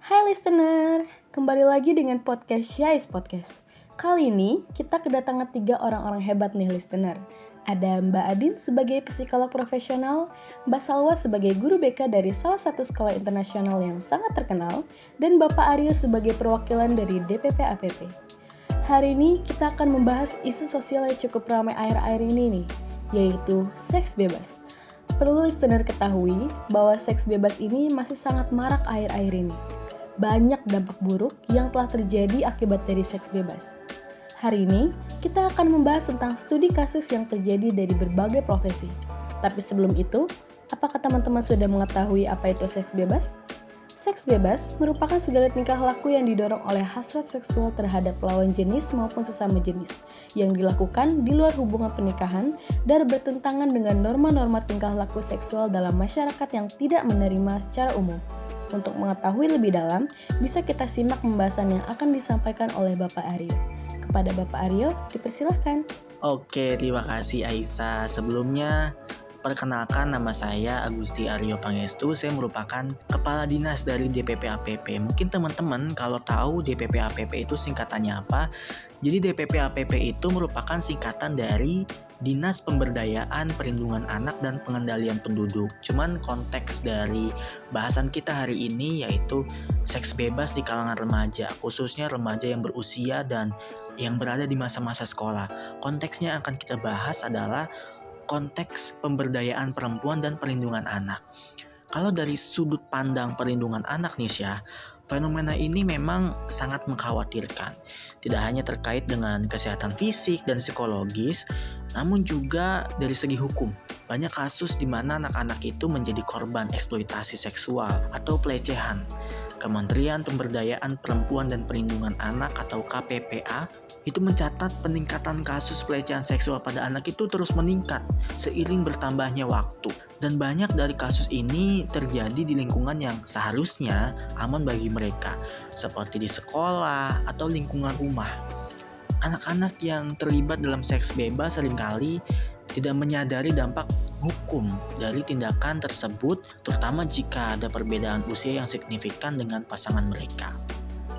Hai listener, kembali lagi dengan podcast Syais Podcast. Kali ini kita kedatangan 3 orang-orang hebat nih listener. Ada Mbak Adin sebagai psikolog profesional, Mbak Salwa sebagai guru BK dari salah satu sekolah internasional yang sangat terkenal, dan Bapak Aryo sebagai perwakilan dari DPP APP. Hari ini kita akan membahas isu sosial yang cukup ramai akhir-akhir ini nih, yaitu seks bebas. Perlu listener ketahui bahwa seks bebas ini masih sangat marak akhir-akhir ini. Banyak dampak buruk yang telah terjadi akibat dari seks bebas. Hari ini, kita akan membahas tentang studi kasus yang terjadi dari berbagai profesi. Tapi sebelum itu, apakah teman-teman sudah mengetahui apa itu seks bebas? Seks bebas merupakan segala tingkah laku yang didorong oleh hasrat seksual terhadap lawan jenis maupun sesama jenis, yang dilakukan di luar hubungan pernikahan dan bertentangan dengan norma-norma tingkah laku seksual dalam masyarakat yang tidak menerima secara umum. Untuk mengetahui lebih dalam, bisa kita simak pembahasan yang akan disampaikan oleh Bapak Aryo. Kepada Bapak Aryo, dipersilahkan. Oke, terima kasih Aisyah. Sebelumnya, perkenalkan nama saya Agusti Aryo Pangestu. Saya merupakan Kepala Dinas dari DPP APP. Mungkin teman-teman kalau tahu DPP APP itu singkatannya apa. Jadi DPP APP itu merupakan singkatan dari Dinas Pemberdayaan Perlindungan Anak dan Pengendalian Penduduk. Cuman konteks dari bahasan kita hari ini yaitu seks bebas di kalangan remaja, khususnya remaja yang berusia dan yang berada di masa-masa sekolah. Konteksnya yang akan kita bahas adalah konteks pemberdayaan perempuan dan perlindungan anak. Kalau dari sudut pandang perlindungan anak nih Syah, fenomena ini memang sangat mengkhawatirkan. Tidak hanya terkait dengan kesehatan fisik dan psikologis, namun juga dari segi hukum. Banyak kasus di mana anak-anak itu menjadi korban eksploitasi seksual atau pelecehan. Kementerian Pemberdayaan Perempuan dan Perlindungan Anak atau KPPA itu mencatat peningkatan kasus pelecehan seksual pada anak itu terus meningkat seiring bertambahnya waktu. Dan banyak dari kasus ini terjadi di lingkungan yang seharusnya aman bagi mereka, seperti di sekolah atau lingkungan rumah. Anak-anak yang terlibat dalam seks bebas seringkali tidak menyadari dampak hukum dari tindakan tersebut, terutama jika ada perbedaan usia yang signifikan dengan pasangan mereka.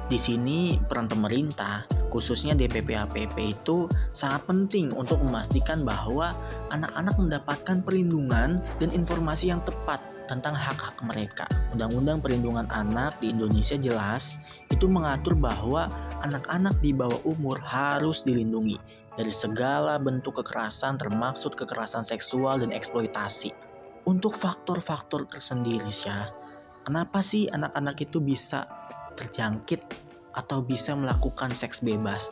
Di sini peran pemerintah, khususnya DPP APP itu sangat penting untuk memastikan bahwa anak-anak mendapatkan perlindungan dan informasi yang tepat tentang hak-hak mereka. Undang-Undang Perlindungan Anak di Indonesia jelas itu mengatur bahwa anak-anak di bawah umur harus dilindungi dari segala bentuk kekerasan termasuk kekerasan seksual dan eksploitasi. Untuk faktor-faktor tersendiri Syah, kenapa sih anak-anak itu bisa terjangkit atau bisa melakukan seks bebas?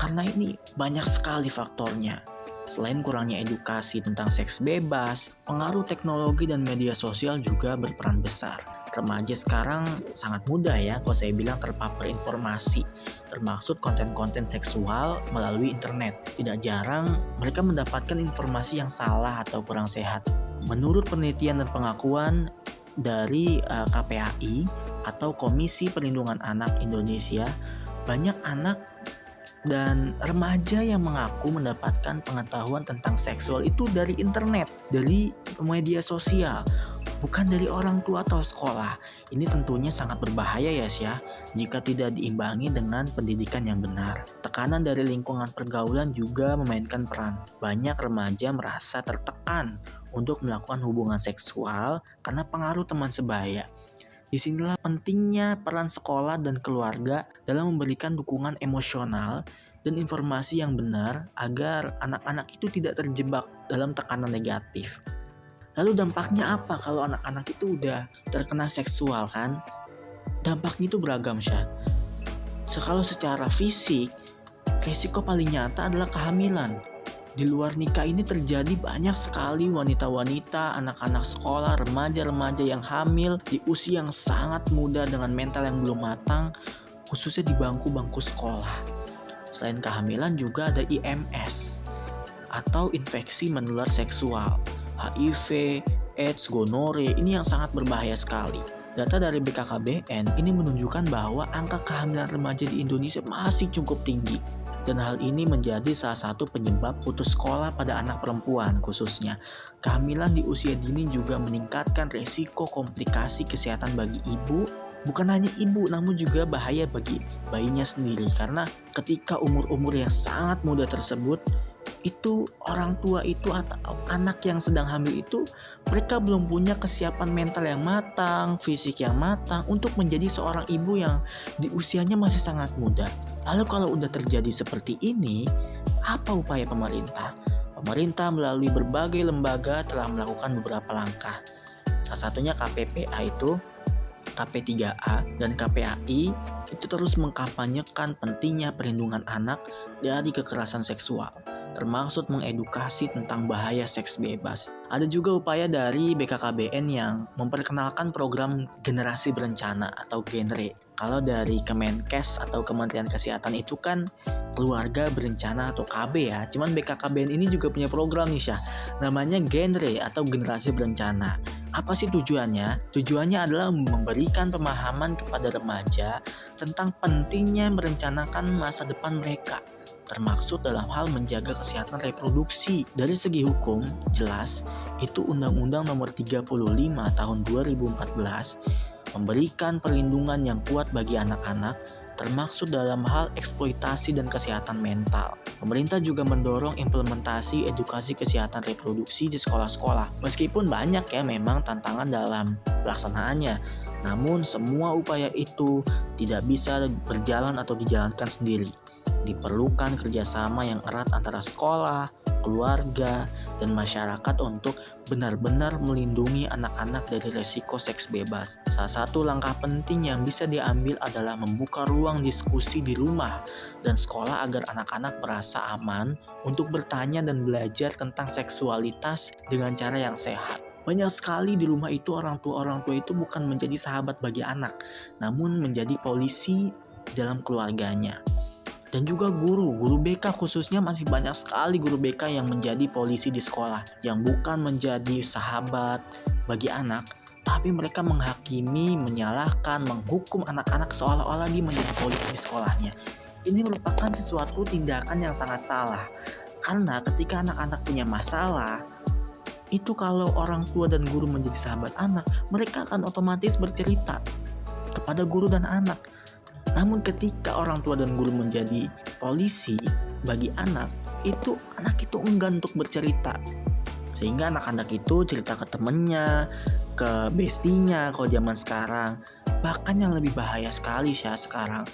Karena ini banyak sekali faktornya. Selain kurangnya edukasi tentang seks bebas, pengaruh teknologi dan media sosial juga berperan besar. Remaja sekarang sangat mudah ya kalau saya bilang terpapar informasi, termasuk konten-konten seksual melalui internet. Tidak jarang mereka mendapatkan informasi yang salah atau kurang sehat. Menurut penelitian dan pengakuan dari KPAI atau Komisi Perlindungan Anak Indonesia, banyak anak dan remaja yang mengaku mendapatkan pengetahuan tentang seksual itu dari internet, dari media sosial, bukan dari orang tua atau sekolah. Ini tentunya sangat berbahaya ya Syah, jika tidak diimbangi dengan pendidikan yang benar. Tekanan dari lingkungan pergaulan juga memainkan peran. Banyak remaja merasa tertekan untuk melakukan hubungan seksual karena pengaruh teman sebaya. Disinilah pentingnya peran sekolah dan keluarga dalam memberikan dukungan emosional dan informasi yang benar agar anak-anak itu tidak terjebak dalam tekanan negatif. Lalu dampaknya apa kalau anak-anak itu udah terkena seksual kan? Dampaknya itu beragam Syah. Kalau secara fisik, resiko paling nyata adalah kehamilan. Di luar nikah ini terjadi banyak sekali wanita-wanita, anak-anak sekolah, remaja-remaja yang hamil di usia yang sangat muda dengan mental yang belum matang, khususnya di bangku-bangku sekolah. Selain kehamilan juga ada IMS atau infeksi menular seksual, HIV, AIDS, gonore, ini yang sangat berbahaya sekali. Data dari BKKBN ini menunjukkan bahwa angka kehamilan remaja di Indonesia masih cukup tinggi. Dan hal ini menjadi salah satu penyebab putus sekolah pada anak perempuan khususnya. Kehamilan di usia dini juga meningkatkan resiko komplikasi kesehatan bagi ibu bukan hanya ibu namun juga bahaya bagi bayinya sendiri, karena ketika umur-umur yang sangat muda tersebut itu orang tua itu atau anak yang sedang hamil itu mereka belum punya kesiapan mental yang matang, fisik yang matang untuk menjadi seorang ibu yang di usianya masih sangat muda. Lalu kalau udah terjadi seperti ini, apa upaya pemerintah? Pemerintah melalui berbagai lembaga telah melakukan beberapa langkah. Salah satunya KPPA itu, KP3A dan KPAI itu terus mengkampanyekan pentingnya perlindungan anak dari kekerasan seksual, termasuk mengedukasi tentang bahaya seks bebas. Ada juga upaya dari BKKBN yang memperkenalkan program generasi berencana atau genre. Kalau dari Kemenkes atau Kementerian Kesehatan itu kan keluarga berencana atau KB ya. Cuman BKKBN ini juga punya program nih Syah, namanya genre atau generasi berencana. Apa sih tujuannya? Tujuannya adalah memberikan pemahaman kepada remaja tentang pentingnya merencanakan masa depan mereka, termaksud dalam hal menjaga kesehatan reproduksi. Dari segi hukum, jelas itu Undang-Undang Nomor 35 Tahun 2014 memberikan perlindungan yang kuat bagi anak-anak, termaksud dalam hal eksploitasi dan kesehatan mental. Pemerintah juga mendorong implementasi edukasi kesehatan reproduksi di sekolah-sekolah. Meskipun banyak ya memang tantangan dalam pelaksanaannya, namun semua upaya itu tidak bisa berjalan atau dijalankan sendiri. Diperlukan kerjasama yang erat antara sekolah, keluarga, dan masyarakat untuk benar-benar melindungi anak-anak dari resiko seks bebas. Salah satu langkah penting yang bisa diambil adalah membuka ruang diskusi di rumah dan sekolah agar anak-anak merasa aman untuk bertanya dan belajar tentang seksualitas dengan cara yang sehat. Banyak sekali di rumah itu orang tua itu bukan menjadi sahabat bagi anak, namun menjadi polisi dalam keluarganya. Dan juga guru BK khususnya masih banyak sekali guru BK yang menjadi polisi di sekolah, yang bukan menjadi sahabat bagi anak, tapi mereka menghakimi, menyalahkan, menghukum anak-anak seolah-olah dia menjadi polisi di sekolahnya. Ini merupakan sesuatu tindakan yang sangat salah, karena ketika anak-anak punya masalah, itu kalau orang tua dan guru menjadi sahabat anak, mereka akan otomatis bercerita kepada guru dan anak. Namun ketika orang tua dan guru menjadi polisi bagi anak itu enggan untuk bercerita. Sehingga anak-anak itu cerita ke temennya, ke bestinya kalau zaman sekarang. Bahkan yang lebih bahaya sekali sih sekarang,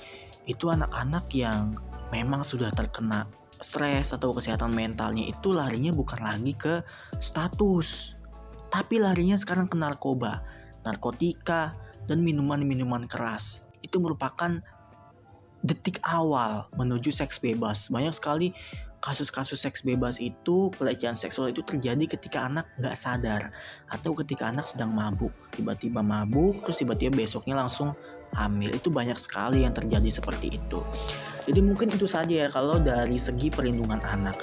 itu anak-anak yang memang sudah terkena stres atau kesehatan mentalnya itu larinya bukan lagi ke status, tapi larinya sekarang ke narkoba, narkotika, dan minuman-minuman keras. Itu merupakan detik awal menuju seks bebas. Banyak sekali kasus-kasus seks bebas itu, pelecehan seksual itu terjadi ketika anak gak sadar atau ketika anak sedang mabuk. Tiba-tiba mabuk, terus tiba-tiba besoknya langsung hamil. Itu banyak sekali yang terjadi seperti itu. Jadi mungkin itu saja ya kalau dari segi perlindungan anak.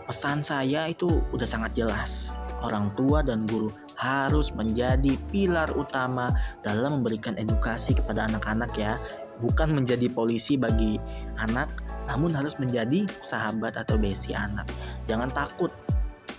Pesan saya itu udah sangat jelas. Orang tua dan guru harus menjadi pilar utama dalam memberikan edukasi kepada anak-anak ya. Bukan menjadi polisi bagi anak, namun harus menjadi sahabat atau besti anak. Jangan takut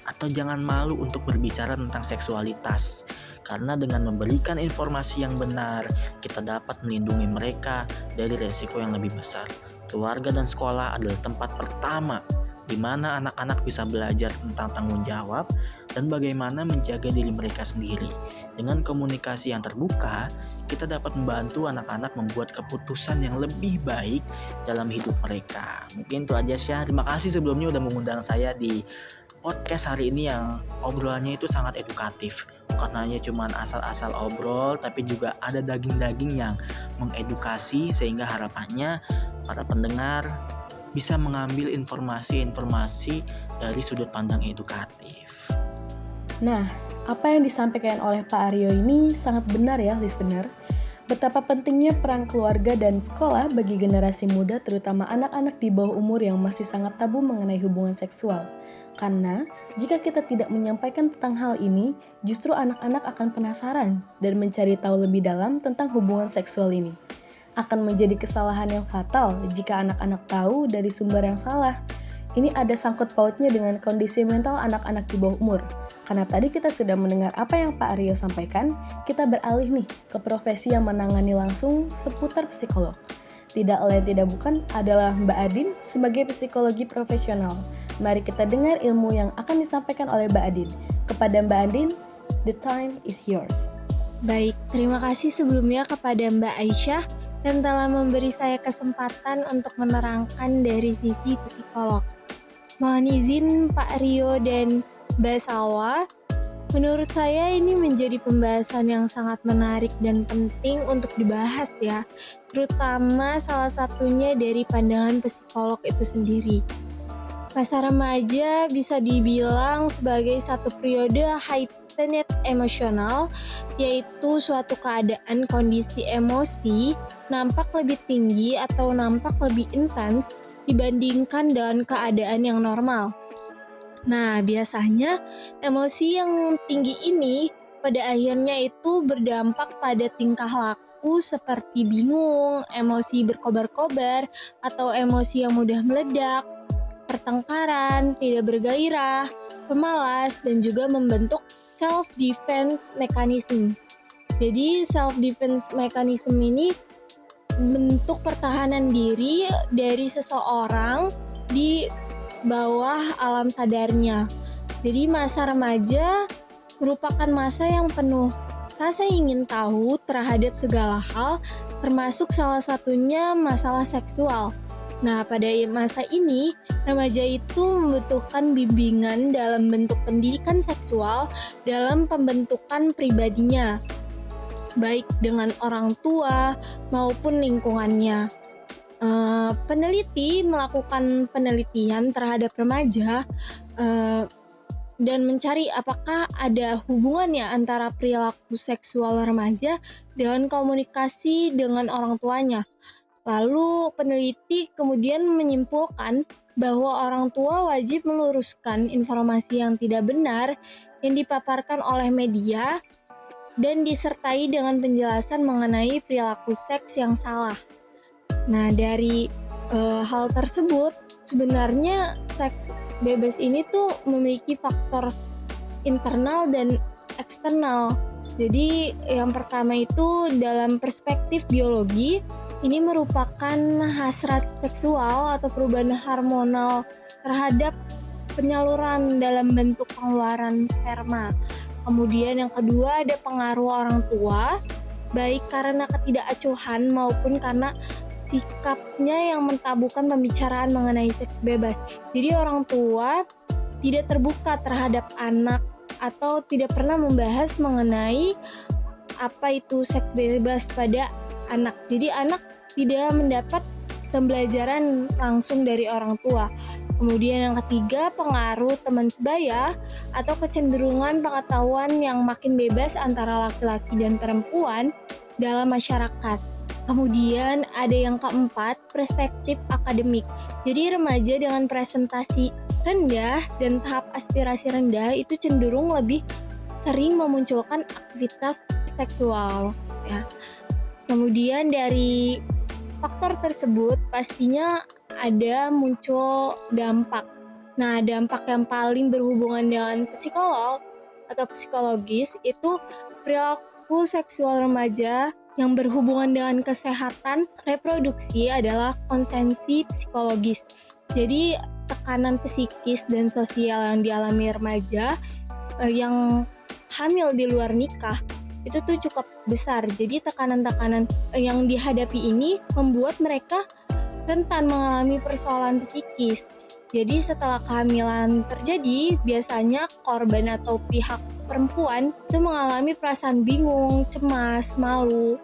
atau jangan malu untuk berbicara tentang seksualitas. Karena dengan memberikan informasi yang benar, kita dapat melindungi mereka dari resiko yang lebih besar. Keluarga dan sekolah adalah tempat pertama di mana anak-anak bisa belajar tentang tanggung jawab dan bagaimana menjaga diri mereka sendiri. Dengan komunikasi yang terbuka, kita dapat membantu anak-anak membuat keputusan yang lebih baik dalam hidup mereka. Mungkin itu aja Syah. Terima kasih sebelumnya udah mengundang saya di podcast hari ini yang obrolannya itu sangat edukatif. Bukan hanya cuma asal-asal obrol, tapi juga ada daging-daging yang mengedukasi sehingga harapannya para pendengar bisa mengambil informasi-informasi dari sudut pandang edukatif. Nah, apa yang disampaikan oleh Pak Aryo ini sangat benar ya listener. Betapa pentingnya peran keluarga dan sekolah bagi generasi muda, terutama anak-anak di bawah umur yang masih sangat tabu mengenai hubungan seksual. Karena jika kita tidak menyampaikan tentang hal ini, justru anak-anak akan penasaran dan mencari tahu lebih dalam tentang hubungan seksual ini. Akan menjadi kesalahan yang fatal jika anak-anak tahu dari sumber yang salah. Ini ada sangkut pautnya dengan kondisi mental anak-anak di bawah umur. Karena tadi kita sudah mendengar apa yang Pak Aryo sampaikan, kita beralih nih ke profesi yang menangani langsung seputar psikolog. Tidak lain tidak bukan adalah Mbak Adin sebagai psikologi profesional. Mari kita dengar ilmu yang akan disampaikan oleh Mbak Adin. Kepada Mbak Adin, the time is yours. Baik, terima kasih sebelumnya kepada Mbak Aisyah yang telah memberi saya kesempatan untuk menerangkan dari sisi psikolog. Mohon izin Pak Rio dan Mbak Salwa, menurut saya ini menjadi pembahasan yang sangat menarik dan penting untuk dibahas ya, terutama salah satunya dari pandangan psikolog itu sendiri. Masa remaja bisa dibilang sebagai satu periode heightened emosional, yaitu suatu keadaan kondisi emosi nampak lebih tinggi atau nampak lebih intens dibandingkan dengan keadaan yang normal. Nah, biasanya emosi yang tinggi ini pada akhirnya itu berdampak pada tingkah laku seperti bingung, emosi berkobar-kobar, atau emosi yang mudah meledak, pertengkaran, tidak bergairah, pemalas, dan juga membentuk self-defense mechanism. Jadi self-defense mechanism ini bentuk pertahanan diri dari seseorang di bawah alam sadarnya. Jadi masa remaja merupakan masa yang penuh rasa ingin tahu terhadap segala hal, termasuk salah satunya masalah seksual. Nah, pada masa ini, remaja itu membutuhkan bimbingan dalam bentuk pendidikan seksual dalam pembentukan pribadinya, baik dengan orang tua maupun lingkungannya. Peneliti melakukan penelitian terhadap remaja dan mencari apakah ada hubungannya antara perilaku seksual remaja dengan komunikasi dengan orang tuanya. Lalu peneliti kemudian menyimpulkan bahwa orang tua wajib meluruskan informasi yang tidak benar yang dipaparkan oleh media dan disertai dengan penjelasan mengenai perilaku seks yang salah. Nah, dari hal tersebut sebenarnya seks bebas ini tuh memiliki faktor internal dan eksternal. Jadi yang pertama itu dalam perspektif biologi, ini merupakan hasrat seksual atau perubahan hormonal terhadap penyaluran dalam bentuk pengeluaran sperma. Kemudian yang kedua ada pengaruh orang tua, baik karena ketidakacuhan maupun karena sikapnya yang mentabukan pembicaraan mengenai seks bebas. Jadi orang tua tidak terbuka terhadap anak atau tidak pernah membahas mengenai apa itu seks bebas pada anak. Jadi anak tidak mendapat pembelajaran langsung dari orang tua. Kemudian yang ketiga, pengaruh teman sebaya atau kecenderungan pengetahuan yang makin bebas antara laki-laki dan perempuan dalam masyarakat. Kemudian ada yang keempat, perspektif akademik. Jadi remaja dengan presentasi rendah dan tahap aspirasi rendah itu cenderung lebih sering memunculkan aktivitas seksual ya. Kemudian dari faktor tersebut pastinya ada muncul dampak. Nah, dampak yang paling berhubungan dengan psikolog atau psikologis itu perilaku seksual remaja yang berhubungan dengan kesehatan reproduksi adalah konsensi psikologis. Jadi tekanan psikis dan sosial yang dialami remaja yang hamil di luar nikah itu tuh cukup besar. Jadi tekanan-tekanan yang dihadapi ini membuat mereka rentan mengalami persoalan psikis. Jadi setelah kehamilan terjadi, biasanya korban atau pihak perempuan itu mengalami perasaan bingung, cemas, malu,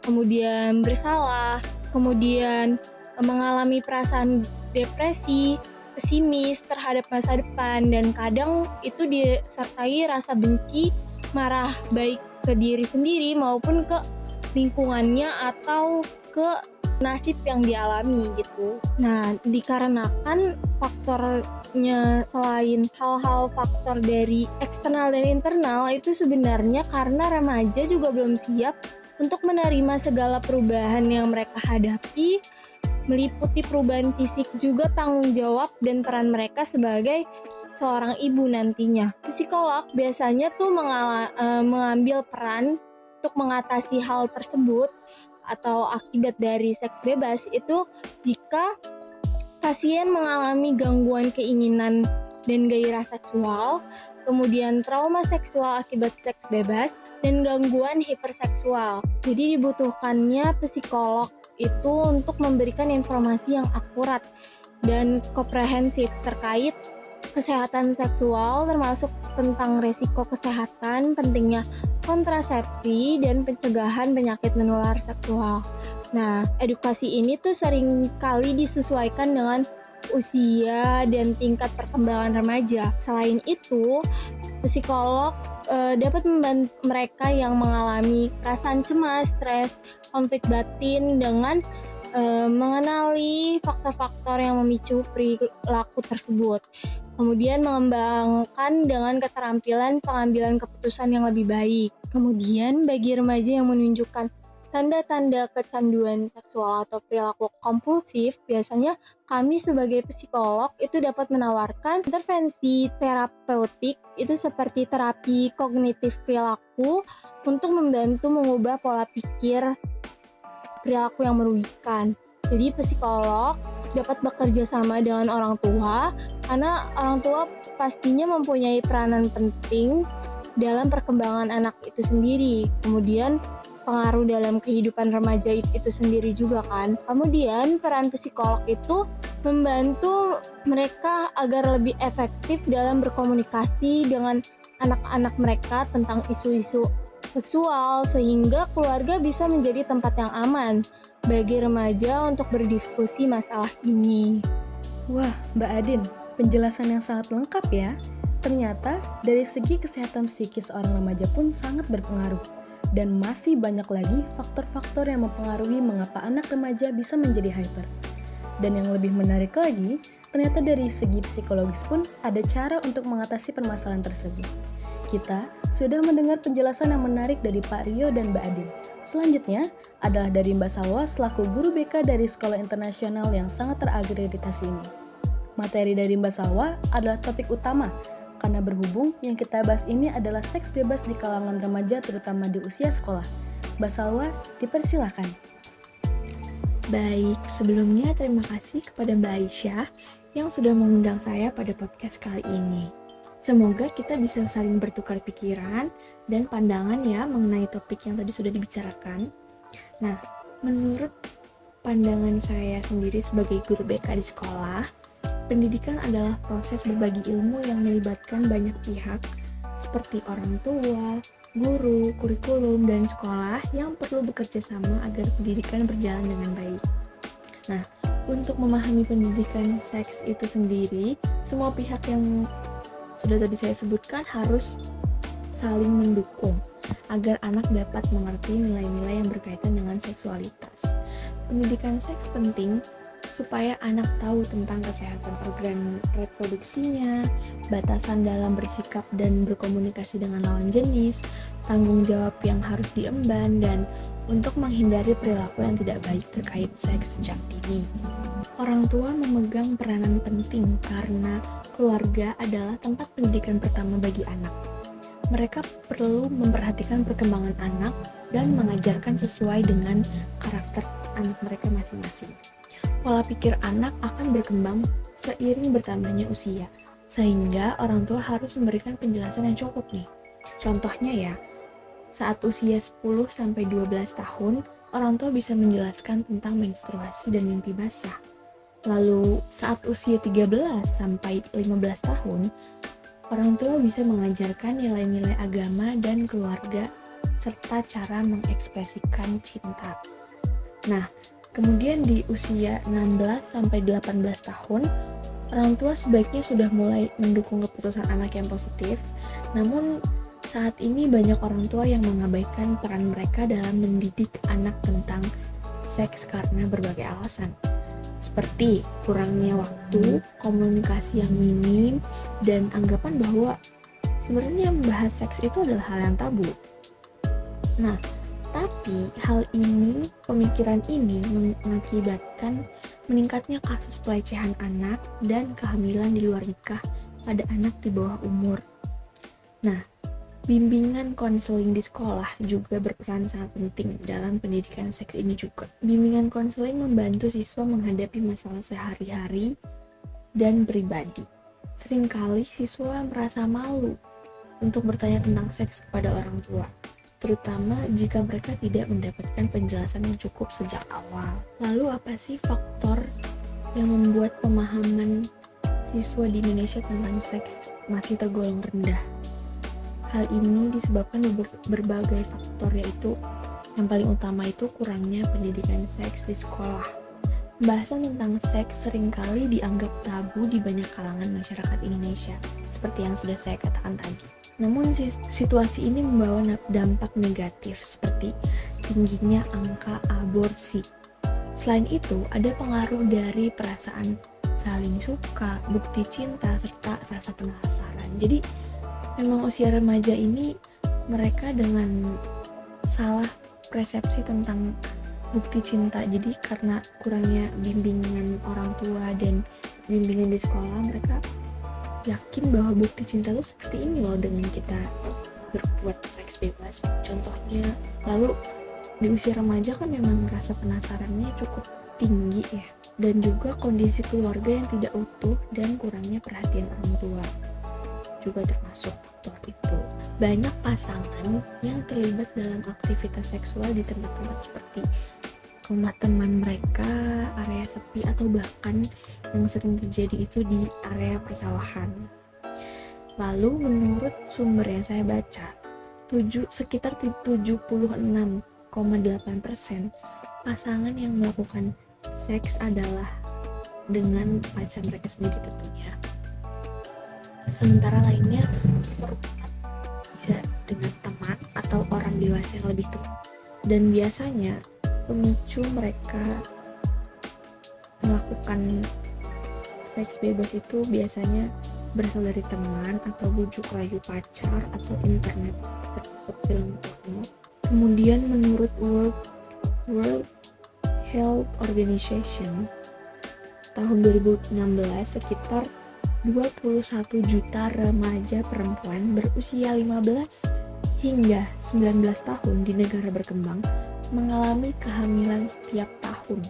kemudian bersalah, kemudian mengalami perasaan depresi, pesimis terhadap masa depan, dan kadang itu disertai rasa benci, marah baik ke diri sendiri maupun ke lingkungannya atau ke nasib yang dialami gitu. Nah, dikarenakan faktornya selain hal-hal faktor dari eksternal dan internal itu sebenarnya karena remaja juga belum siap untuk menerima segala perubahan yang mereka hadapi, meliputi perubahan fisik, juga tanggung jawab dan peran mereka sebagai seorang ibu nantinya. Psikolog biasanya tuh mengambil peran untuk mengatasi hal tersebut atau akibat dari seks bebas itu jika pasien mengalami gangguan keinginan dan gairah seksual, kemudian trauma seksual akibat seks bebas, dan gangguan hiperseksual. Jadi dibutuhkannya psikolog itu untuk memberikan informasi yang akurat dan komprehensif terkait kesehatan seksual, termasuk tentang resiko kesehatan, pentingnya kontrasepsi, dan pencegahan penyakit menular seksual. Nah, edukasi ini tuh sering kali disesuaikan dengan usia dan tingkat perkembangan remaja. Selain itu, psikolog dapat membantu mereka yang mengalami perasaan cemas, stres, konflik batin dengan mengenali faktor-faktor yang memicu perilaku tersebut. Kemudian mengembangkan dengan keterampilan pengambilan keputusan yang lebih baik. Kemudian bagi remaja yang menunjukkan tanda-tanda kecanduan seksual atau perilaku kompulsif, biasanya kami sebagai psikolog itu dapat menawarkan intervensi terapeutik itu seperti terapi kognitif perilaku untuk membantu mengubah pola pikir perilaku yang merugikan. Jadi psikolog dapat bekerja sama dengan orang tua karena orang tua pastinya mempunyai peranan penting dalam perkembangan anak itu sendiri. Kemudian pengaruh dalam kehidupan remaja itu sendiri juga kan. Kemudian peran psikolog itu membantu mereka agar lebih efektif dalam berkomunikasi dengan anak-anak mereka tentang isu-isu seksual sehingga keluarga bisa menjadi tempat yang aman bagi remaja untuk berdiskusi masalah ini. Wah, Mbak Adin, penjelasan yang sangat lengkap ya. Ternyata dari segi kesehatan psikis orang remaja pun sangat berpengaruh. Dan masih banyak lagi faktor-faktor yang mempengaruhi mengapa anak remaja bisa menjadi hyper. Dan yang lebih menarik lagi, ternyata dari segi psikologis pun ada cara untuk mengatasi permasalahan tersebut. Kita sudah mendengar penjelasan yang menarik dari Pak Rio dan Mbak Adin. Selanjutnya adalah dari Mbak Salwa selaku guru BK dari Sekolah Internasional yang sangat terakreditasi ini. Materi dari Mbak Salwa adalah topik utama, karena berhubung yang kita bahas ini adalah seks bebas di kalangan remaja terutama di usia sekolah. Mbak Salwa, dipersilakan. Baik, sebelumnya terima kasih kepada Mbak Aisyah yang sudah mengundang saya pada podcast kali ini. Semoga kita bisa saling bertukar pikiran dan pandangan ya mengenai topik yang tadi sudah dibicarakan. Nah, menurut pandangan saya sendiri sebagai guru BK di sekolah, pendidikan adalah proses berbagi ilmu yang melibatkan banyak pihak seperti orang tua, guru, kurikulum, dan sekolah yang perlu bekerja sama agar pendidikan berjalan dengan baik. Nah, untuk memahami pendidikan seks itu sendiri, semua pihak yang sudah tadi saya sebutkan harus saling mendukung agar anak dapat mengerti nilai-nilai yang berkaitan dengan seksualitas. Pendidikan seks penting supaya anak tahu tentang kesehatan organ reproduksinya, batasan dalam bersikap dan berkomunikasi dengan lawan jenis, tanggung jawab yang harus diemban, dan untuk menghindari perilaku yang tidak baik terkait seks sejak dini. Orang tua memegang peranan penting karena keluarga adalah tempat pendidikan pertama bagi anak. Mereka perlu memperhatikan perkembangan anak dan mengajarkan sesuai dengan karakter anak mereka masing-masing. Pola pikir anak akan berkembang seiring bertambahnya usia, sehingga orang tua harus memberikan penjelasan yang cukup nih. Contohnya ya, saat usia 10-12 tahun, orang tua bisa menjelaskan tentang menstruasi dan mimpi basah. Lalu saat usia 13-15 tahun, orang tua bisa mengajarkan nilai-nilai agama dan keluarga serta cara mengekspresikan cinta. Nah, kemudian di usia 16-18 tahun, orang tua sebaiknya sudah mulai mendukung keputusan anak yang positif. Namun saat ini banyak orang tua yang mengabaikan peran mereka dalam mendidik anak tentang seks karena berbagai alasan. Seperti kurangnya waktu, komunikasi yang minim, dan anggapan bahwa sebenarnya membahas seks itu adalah hal yang tabu. Nah, tapi hal ini, pemikiran ini mengakibatkan meningkatnya kasus pelecehan anak dan kehamilan di luar nikah pada anak di bawah umur. Nah, bimbingan konseling di sekolah juga berperan sangat penting dalam pendidikan seks ini juga. Bimbingan konseling membantu siswa menghadapi masalah sehari-hari dan pribadi. Seringkali siswa merasa malu untuk bertanya tentang seks kepada orang tua, terutama jika mereka tidak mendapatkan penjelasan yang cukup sejak awal. Lalu apa sih faktor yang membuat pemahaman siswa di Indonesia tentang seks masih tergolong rendah? Hal ini disebabkan berbagai faktor, yaitu yang paling utama itu kurangnya pendidikan seks di sekolah. Pembahasan tentang seks seringkali dianggap tabu di banyak kalangan masyarakat Indonesia, seperti yang sudah saya katakan tadi. Namun situasi ini membawa dampak negatif seperti tingginya angka aborsi. Selain itu, ada pengaruh dari perasaan saling suka, bukti cinta, serta rasa penasaran. Jadi, memang usia remaja ini mereka dengan salah persepsi tentang bukti cinta. Jadi karena kurangnya bimbingan orang tua dan bimbingan di sekolah, mereka yakin bahwa bukti cinta itu seperti ini loh dengan kita berbuat seks bebas contohnya. Lalu di usia remaja kan memang rasa penasarannya cukup tinggi ya, dan juga kondisi keluarga yang tidak utuh dan kurangnya perhatian orang tua juga termasuk faktor itu. Banyak pasangan yang terlibat dalam aktivitas seksual di tempat-tempat seperti rumah teman mereka, area sepi, atau bahkan yang sering terjadi itu di area persawahan. Lalu menurut sumber yang saya baca, sekitar 76,8% pasangan yang melakukan seks adalah dengan pacar mereka sendiri tentunya. Sementara lainnya merupakan bisa dengan teman atau orang dewasa yang lebih tua. Dan biasanya pemicu mereka melakukan seks bebas itu biasanya berasal dari teman atau bujuk rayu pacar atau internet, termasuk film porno. Kemudian menurut World Health Organization tahun 2016 sekitar 21 juta remaja perempuan berusia 15 hingga 19 tahun di negara berkembang mengalami kehamilan setiap tahun,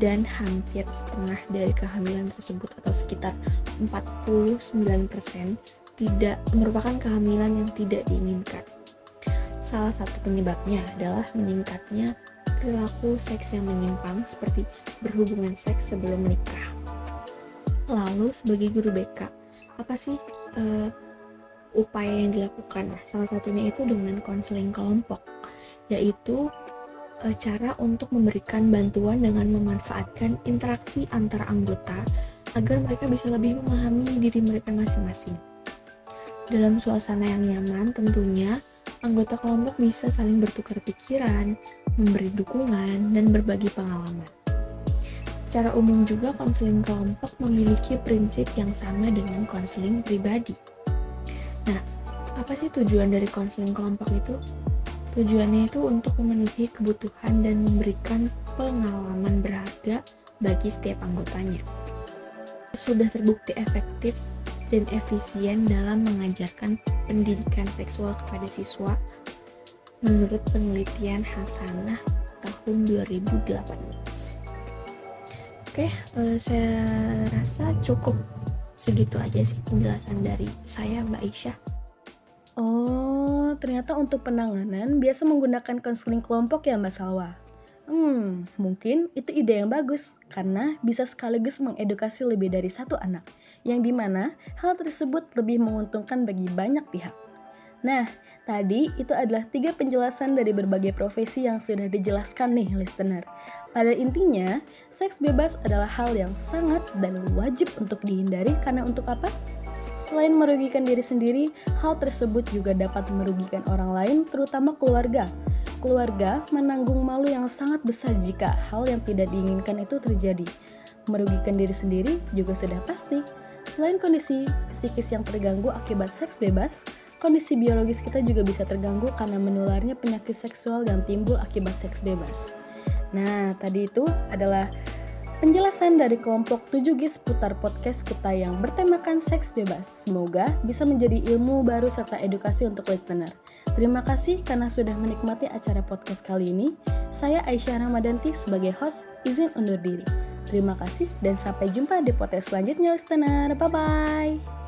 dan hampir setengah dari kehamilan tersebut atau sekitar 49% tidak merupakan kehamilan yang tidak diinginkan. Salah satu penyebabnya adalah meningkatnya perilaku seks yang menyimpang seperti berhubungan seks sebelum menikah. Lalu sebagai guru BK, apa sih upaya yang dilakukan? Nah, salah satunya itu dengan konseling kelompok, yaitu cara untuk memberikan bantuan dengan memanfaatkan interaksi antar anggota agar mereka bisa lebih memahami diri mereka masing-masing. Dalam suasana yang nyaman tentunya, anggota kelompok bisa saling bertukar pikiran, memberi dukungan, dan berbagi pengalaman. Secara umum juga konseling kelompok memiliki prinsip yang sama dengan konseling pribadi. Nah, apa sih tujuan dari konseling kelompok itu? Tujuannya itu untuk memenuhi kebutuhan dan memberikan pengalaman berharga bagi setiap anggotanya. Sudah terbukti efektif dan efisien dalam mengajarkan pendidikan seksual kepada siswa menurut penelitian Hasanah tahun 2018. Oke, saya rasa cukup segitu aja sih penjelasan dari saya, Mbak Aisyah. Oh, ternyata untuk penanganan biasa menggunakan konseling kelompok ya Mbak Salwa? Mungkin itu ide yang bagus, karena bisa sekaligus mengedukasi lebih dari satu anak, yang dimana hal tersebut lebih menguntungkan bagi banyak pihak. Nah, tadi itu adalah 3 penjelasan dari berbagai profesi yang sudah dijelaskan nih listener. Pada intinya, seks bebas adalah hal yang sangat dan wajib untuk dihindari karena untuk apa? Selain merugikan diri sendiri, hal tersebut juga dapat merugikan orang lain, terutama keluarga. Keluarga menanggung malu yang sangat besar jika hal yang tidak diinginkan itu terjadi. Merugikan diri sendiri juga sudah pasti. Selain kondisi psikis yang terganggu akibat seks bebas, kondisi biologis kita juga bisa terganggu karena menularnya penyakit seksual yang timbul akibat seks bebas. Nah, tadi itu adalah penjelasan dari kelompok 7G seputar podcast kita yang bertemakan seks bebas. Semoga bisa menjadi ilmu baru serta edukasi untuk listener. Terima kasih karena sudah menikmati acara podcast kali ini. Saya Aisyah Ramadanti sebagai host, izin undur diri. Terima kasih dan sampai jumpa di podcast selanjutnya listener. Bye-bye.